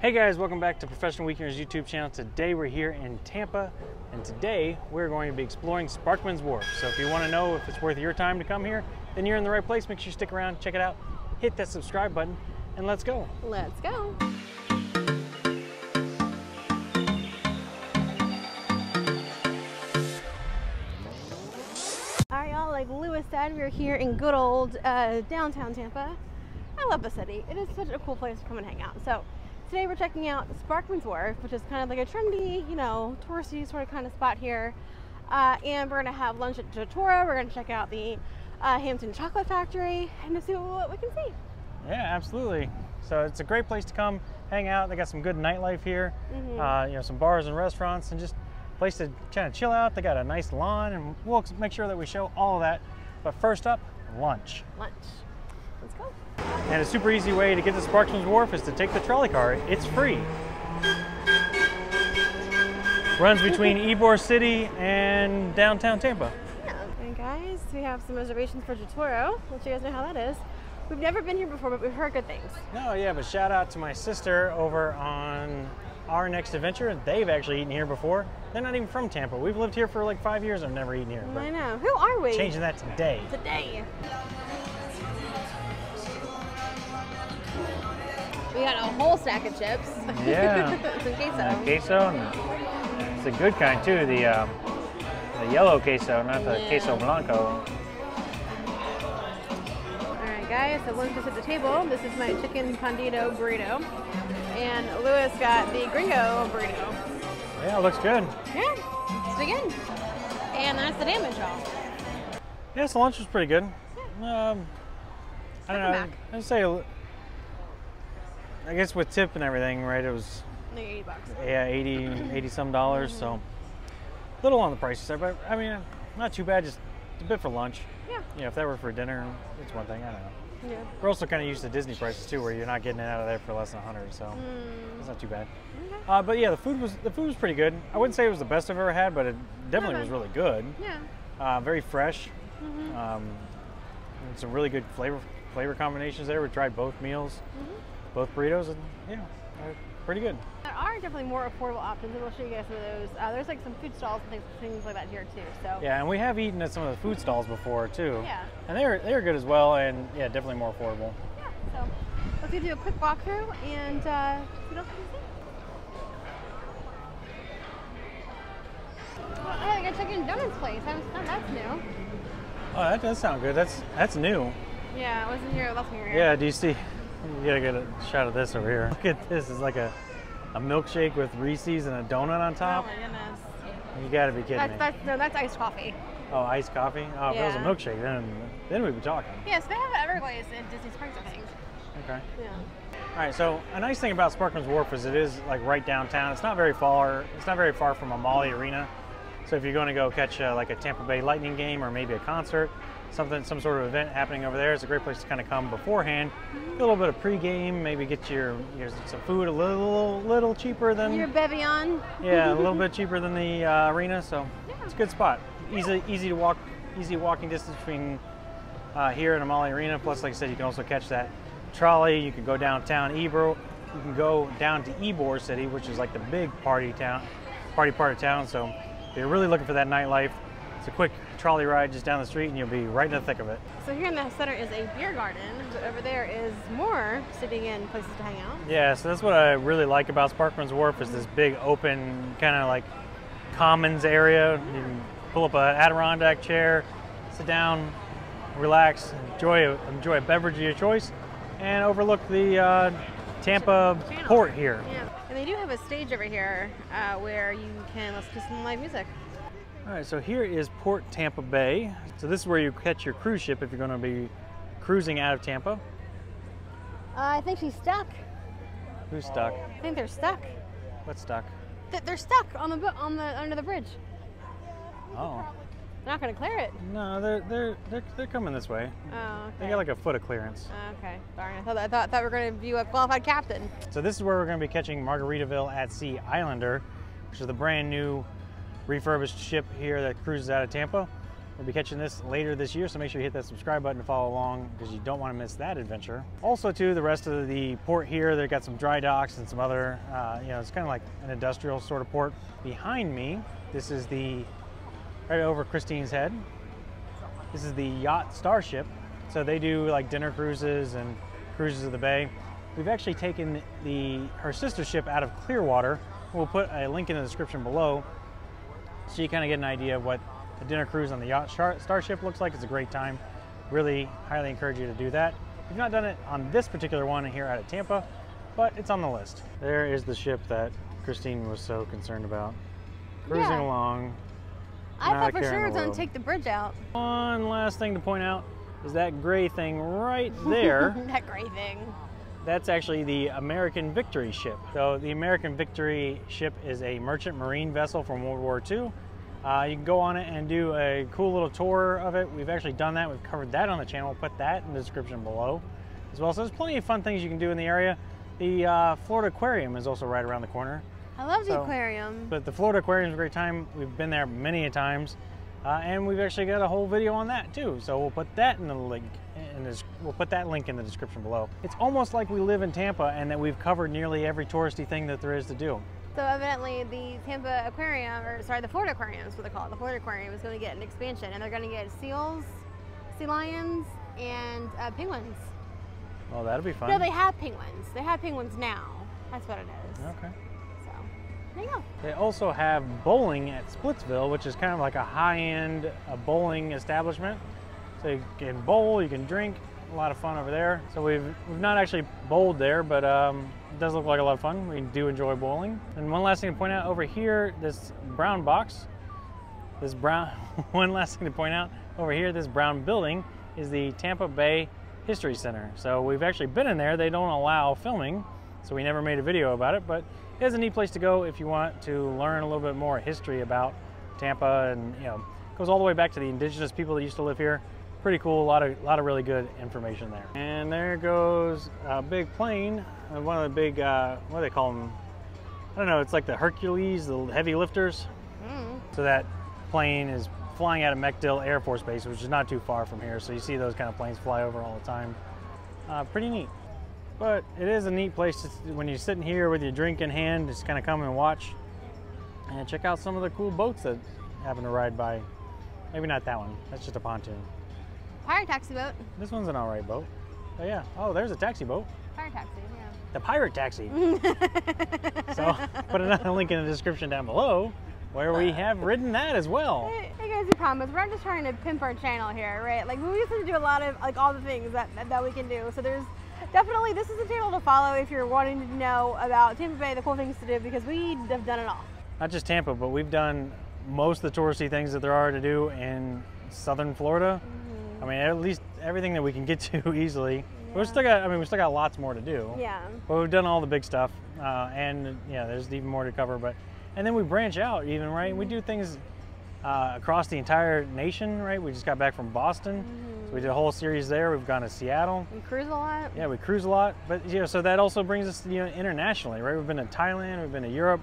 Hey guys, welcome back to Professional Weekenders YouTube channel. Today we're here in Tampa, and today we're going to be exploring Sparkman Wharf. So if you want to know if it's worth your time to come here, then you're in the right place. Make sure you stick around, check it out, hit that subscribe button, and let's go. Let's go. All right, y'all, like Lewis said, we're here in good old downtown Tampa. I love the city. It is such a cool place to come and hang out. So today we're checking out Sparkman Wharf, which is kind of like a trendy, you know, touristy sort of kind of spot here. And we're gonna have lunch at Viator. We're gonna check out the Hampton Chocolate Factory and see what we can see. Yeah, absolutely. So it's a great place to come hang out. They got some good nightlife here. You know, some bars and restaurants, and just a place to kind of chill out. They got a nice lawn, and we'll make sure that we show all of that. But first up, lunch. Lunch. Let's go. And a super easy way to get to Sparkman Wharf is to take the trolley car. It's free. Runs between Ybor City and downtown Tampa. Yeah. And guys, we have some reservations for Viator. Let you guys know how that is. We've never been here before, but we've heard good things. No, yeah, but shout out to my sister over on Our Next Adventure. They've actually eaten here before. They're not even from Tampa. We've lived here for like 5 years and I've never eaten here. I know. Who are we? Changing that today. Today. We got a whole stack of chips. Yeah. Some queso. Queso, and it's a good kind too. The yellow queso, not the queso blanco. Alright guys, so lunch is at the table. This is my chicken condito burrito. And Lewis got the gringo burrito. Yeah, it looks good. Yeah, let's dig in. And that's the damage, y'all. Yeah, so lunch was pretty good. I don't know. I'd say, I guess with tip and everything, right, it was like 80 bucks. Yeah, 80 some dollars, so a little on the pricey side, but I mean, not too bad, just a bit for lunch. Yeah. Yeah, if that were for dinner, it's one thing, I don't know. Yeah. We're also kind of used to Disney prices too, where you're not getting it out of there for less than 100, so it's not too bad. Okay. But yeah, the food was pretty good. I wouldn't say it was the best I've ever had, but it definitely was really good. Yeah. Very fresh. And some really good flavor combinations there. We tried both meals. Both burritos, and yeah, pretty good. There are definitely more affordable options, and we'll show you guys some of those. There's like some food stalls and things like that here too. So yeah, and we have eaten at some of the food stalls before too. Yeah, and they were good as well, and yeah, definitely more affordable. Yeah, so let's do a quick walkthrough and what else can you see? Well, I got a chicken donuts place. That's new. Oh, that does sound good. That's new. Yeah, it wasn't here last time we were here. Yeah, do you see? You gotta get a shot of this over here. Look at this. It's like a milkshake with Reese's and a donut on top. Oh my goodness. You gotta be kidding me. No, that's iced coffee. Oh, iced coffee? Oh, if it was a milkshake, then we'd be talking. Yes, they have Everglades in Disney Springs, I think. Okay. Yeah. All right, so a nice thing about Sparkman Wharf is it is like right downtown. It's not very far. It's not very far from Amalie Arena. So if you're going to go catch like a Tampa Bay Lightning game or maybe a concert, some sort of event happening over there, it's a great place to kind of come beforehand, get a little bit of pregame, maybe get your some food a little cheaper than your bevy on. Yeah, a little bit cheaper than the arena, so yeah. It's a good spot. Easy to walk, easy walking distance between here and Amalie Arena. Plus, like I said, you can also catch that trolley. You can go downtown Ybor. You can go down to Ybor City, which is like the big party part of town. So if you're really looking for that nightlife, it's a quick trolley ride just down the street and you'll be right in the thick of it. So here in the center is a beer garden, but over there is more sitting in places to hang out. Yeah, so that's what I really like about Sparkman Wharf is this big open kind of like commons area. You can pull up an Adirondack chair, sit down, relax, enjoy a beverage of your choice, and overlook the Tampa port here. Yeah, and they do have a stage over here where you can listen to some live music. All right, so here is Port Tampa Bay. So this is where you catch your cruise ship if you're going to be cruising out of Tampa. I think she's stuck. Who's stuck? I think they're stuck. What's stuck? They're stuck on the under the bridge. Oh. They're not going to clear it. No, they're coming this way. Oh, okay. They got like a foot of clearance. Okay, darn. I thought we were going to view a qualified captain. So this is where we're going to be catching Margaritaville at Sea Islander, which is the brand new refurbished ship here that cruises out of Tampa. We'll be catching this later this year, so make sure you hit that subscribe button to follow along because you don't want to miss that adventure. Also, too, the rest of the port here, they've got some dry docks and some other, it's kind of like an industrial sort of port. Behind me, this is right over Christine's head. This is the yacht Starship. So they do like dinner cruises and cruises of the bay. We've actually taken her sister ship out of Clearwater. We'll put a link in the description below so you kind of get an idea of what a dinner cruise on the yacht Starship looks like. It's a great time. Really highly encourage you to do that. We've not done it on this particular one here out of Tampa, but it's on the list. There is the ship that Christine was so concerned about. Cruising along. I thought for sure it was going to take the bridge out. One last thing to point out is that gray thing right there. That gray thing. That's actually the American Victory ship. So the American Victory ship is a merchant marine vessel from World War II. You can go on it and do a cool little tour of it. We've actually done that. We've covered that on the channel. We'll put that in the description below as well. So there's plenty of fun things you can do in the area. The Florida Aquarium is also right around the corner. I love the aquarium. But the Florida Aquarium is a great time. We've been there many a times. And we've actually got a whole video on that too. So we'll put that in the link. We'll put that link in the description below. It's almost like we live in Tampa and that we've covered nearly every touristy thing that there is to do. So evidently the Tampa Aquarium, the Florida Aquarium is what they call it. The Florida Aquarium is going to get an expansion, and they're going to get seals, sea lions, and penguins. Well, that'll be fun. No, they have penguins. They have penguins now. That's what it is. Okay. So, there you go. They also have bowling at Splitsville, which is kind of like a high-end bowling establishment. So you can bowl, you can drink. A lot of fun over there. So we've not actually bowled there, but it does look like a lot of fun. We do enjoy bowling. And one last thing to point out over here, this brown box, one last thing to point out over here, this brown building is the Tampa Bay History Center. So we've actually been in there. They don't allow filming, so we never made a video about it, but it is a neat place to go if you want to learn a little bit more history about Tampa, and it goes all the way back to the indigenous people that used to live here. Pretty cool, a lot of really good information there. And there goes a big plane, one of the big, what do they call them? I don't know, it's like the Hercules, the heavy lifters. So that plane is flying out of MacDill Air Force Base, which is not too far from here. So you see those kind of planes fly over all the time. Pretty neat. But it is a neat place when you're sitting here with your drink in hand, just kind of come and watch and check out some of the cool boats that happen to ride by. Maybe not that one, that's just a pontoon. Pirate taxi boat. This one's an alright boat. Oh yeah. Oh, there's a taxi boat. Pirate taxi, yeah. The pirate taxi. So put another link in the description down below where we have ridden that as well. Hey guys, we promise we're not just trying to pimp our channel here, right? Like we used to do a lot of all the things that we can do. So there's definitely, this is a channel to follow if you're wanting to know about Tampa Bay, the cool things to do, because we have done it all. Not just Tampa, but we've done most of the touristy things that there are to do in southern Florida. I mean, at least everything that we can get to easily. Yeah. We still got lots more to do. Yeah. But we've done all the big stuff, and yeah, there's even more to cover. And then we branch out even, right? We do things across the entire nation, right? We just got back from Boston, so we did a whole series there. We've gone to Seattle. We cruise a lot. Yeah, we cruise a lot. But so that also brings us, internationally, right? We've been to Thailand, we've been to Europe,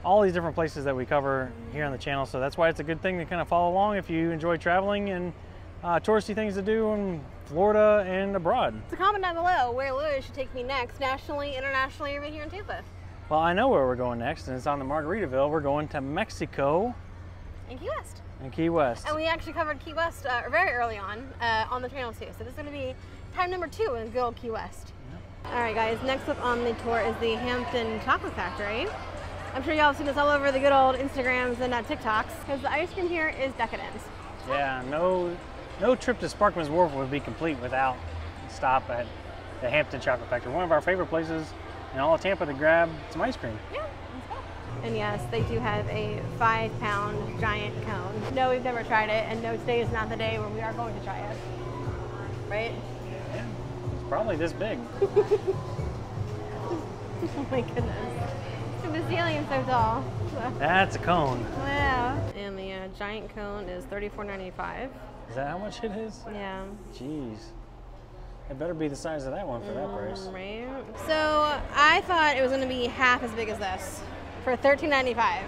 all these different places that we cover here on the channel. So that's why it's a good thing to kind of follow along if you enjoy traveling and touristy things to do in Florida and abroad. So comment down below where Louis should take me next, nationally, internationally, or right here in Tampa. Well, I know where we're going next, and it's on the Margaritaville. We're going to Mexico. And Key West. And Key West. And we actually covered Key West very early on the channel too. So this is going to be time number 2 in good old Key West. Yep. All right, guys. Next up on the tour is the Hampton Chocolate Factory. I'm sure y'all have seen this all over the good old Instagrams and TikToks, because the ice cream here is decadent. Yeah, no trip to Sparkman Wharf would be complete without a stop at the Hampton Chocolate Factory. One of our favorite places in all of Tampa to grab some ice cream. Yeah, let's go. And yes, they do have a 5-pound giant cone. No, we've never tried it, and no, today is not the day where we are going to try it. Right? Yeah, it's probably this big. Oh my goodness. The ceiling's so tall. That's a cone. Wow. And the giant cone is $34.95. Is that how much it is? Yeah. Jeez. It better be the size of that one for that price. Right. So I thought it was going to be half as big as this for $13.95.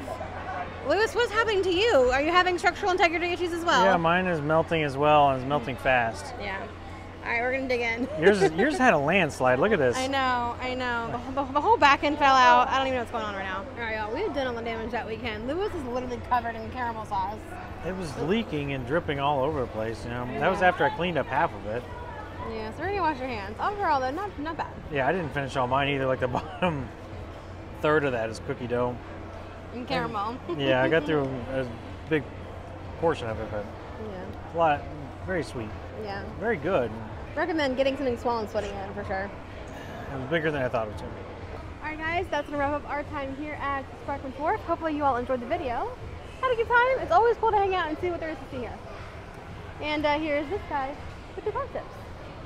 Lewis, what's happening to you? Are you having structural integrity issues as well? Yeah, mine is melting as well, and it's melting fast. Yeah. All right, we're gonna dig in. yours had a landslide. Look at this. I know. The whole back end fell out. I don't even know what's going on right now. All right, y'all, we had done all the damage that weekend. Lewis is literally covered in caramel sauce. It was leaking and dripping all over the place. You know, that was after I cleaned up half of it. Yeah, so we're gonna wash your hands. Overall, though, not bad. Yeah, I didn't finish all mine either. Like the bottom third of that is cookie dough. And caramel. Yeah, I got through a big portion of it, but yeah, a lot, very sweet. Yeah. Very good. Recommend getting something small and sweating in for sure. It was bigger than I thought it was going to be. All right, guys, that's gonna wrap up our time here at Sparkman Wharf. Hopefully, you all enjoyed the video. Had a good time. It's always cool to hang out and see what there is to see here. And here's this guy with the pro tips.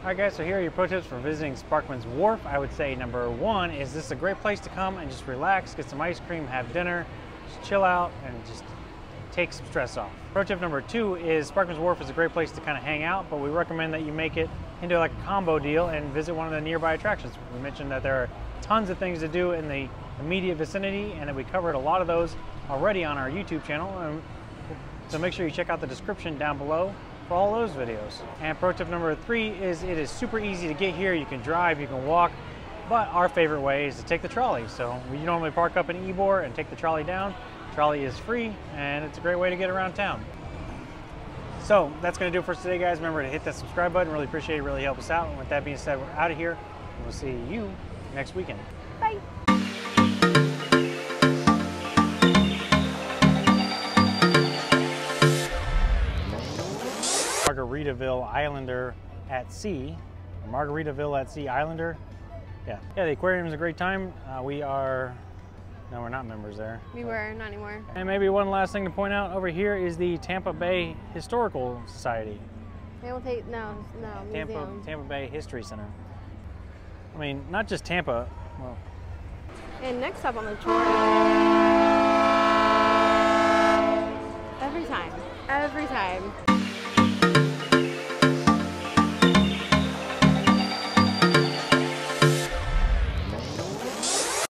All right, guys, so here are your pro tips for visiting Sparkman's Wharf. I would say number one is this is a great place to come and just relax, get some ice cream, have dinner, just chill out, and just take some stress off. Pro tip number two is Sparkman's Wharf is a great place to kind of hang out, but we recommend that you make it into like a combo deal and visit one of the nearby attractions. We mentioned that there are tons of things to do in the immediate vicinity, and that we covered a lot of those already on our YouTube channel. So make sure you check out the description down below for all those videos. And pro tip number three is it is super easy to get here. You can drive, you can walk, but our favorite way is to take the trolley. So we normally park up in Ybor and take the trolley down. Trolley is free, and it's a great way to get around town. So that's gonna do it for us today, guys. Remember to hit that subscribe button. Really appreciate it, really help us out. And with that being said, we're out of here. We'll see you next weekend. Bye. Margaritaville Islander at Sea. Margaritaville at Sea Islander. Yeah, the aquarium is a great time. No, we're not members there. We were, not anymore. And maybe one last thing to point out over here is the Tampa Bay Historical Society. They will take, no, museum. Tampa Bay History Center. I mean, not just Tampa. Well. And next up on the tour.